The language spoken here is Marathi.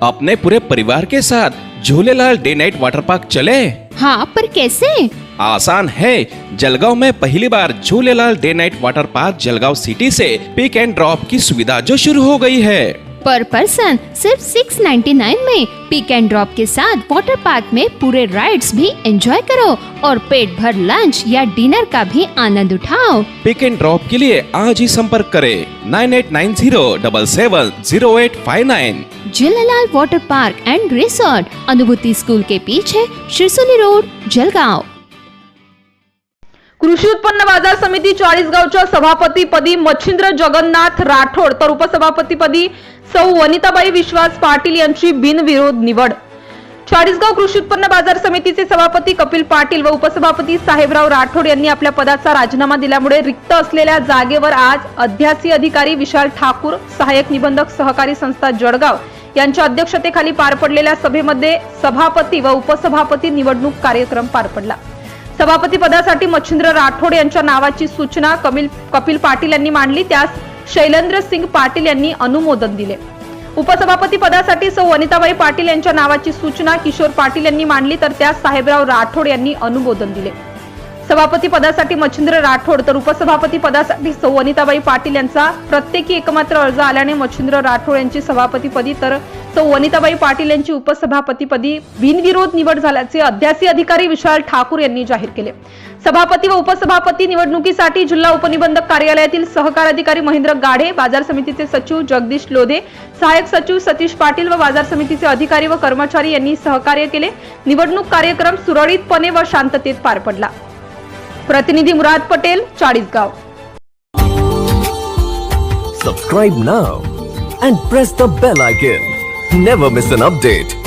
अपने पूरे परिवार के साथ Jhulelal day night water park चले। हाँ, पर कैसे? आसान है। जलगांव में पहली बार Jhulelal day night water park Jalgaon city से पिक एंड ड्रॉप की सुविधा जो शुरू हो गई है। पर पर्सन सिर्फ 699 में पिक एंड ड्रॉप के साथ वाटर पार्क में पूरे राइड्स भी एंजॉय करो और पेट भर लंच या डिनर का भी आनंद उठाओ। पिक एंड ड्रॉप के लिए आज ही संपर्क करें 9890770859। Jhulelal water park end resort, अनुभूति स्कूल के पीछे, शिरसोली रोड, जलगांव। कृषी उत्पन्न बाजार समिती चाळीसगावच्या सभापतीपदी मच्छिंद्र जगन्नाथ राठोड तर उपसभापतीपदी सौ वनिताबाई विश्वास पाटील यांची बिनविरोध निवड। चाळीसगाव कृषी उत्पन्न बाजार समितीचे सभापती कपिल पाटील व उपसभापती साहेबराव राठोड यांनी आपल्या पदाचा राजीनामा दिल्यामुळे रिक्त असलेल्या जागेवर आज अध्यासी अधिकारी विशाल ठाकूर, सहाय्यक निबंधक सहकारी संस्था जळगाव यांच्या अध्यक्षतेखाली पार पडलेल्या सभेमध्ये सभापती व उपसभापती निवडणूक कार्यक्रम पार पडला। सभापती पदासाठी मच्छिंद्र राठोड यांच्या नावाची सूचना कपिल पाटील यांनी मांडली, त्यास शैलेंद्र सिंग पाटील यांनी अनुमोदन दिले। उपसभापती पदासाठी सौ वनिताबाई पाटील यांच्या नावाची सूचना किशोर पाटील यांनी मांडली, तर त्यास साहेबराव राठोड यांनी अनुमोदन दिले। सभापती पदासाठी मच्छिंद्र राठोड तर उपसभापती पदासाठी सौ वनिताबाई पाटील यांचा प्रत्येकी एकमात्र अर्ज आल्याने मच्छिंद्र राठोड यांची सभापतीपदी तर सौ वनिताबाई पाटील यांची उपसभापतीपदी बिनविरोध निवड झाल्याचे अध्यासी अधिकारी विशाल ठाकूर यांनी जाहीर केले। सभापती व उपसभापती निवडणुकीसाठी जिल्हा उपनिबंधक कार्यालयातील सहकार अधिकारी महेंद्र गाढे, बाजार समितीचे सचिव जगदीश लोधे, सहाय्यक सचिव सतीश पाटील व बाजार समितीचे अधिकारी व कर्मचारी यांनी सहकार्य केले। निवडणूक कार्यक्रम सुरळीतपणे व शांततेत पार पडला। प्रतिनिधी मुराद Patel, Chalisgaon. Subscribe now and press the bell icon. Never miss an update.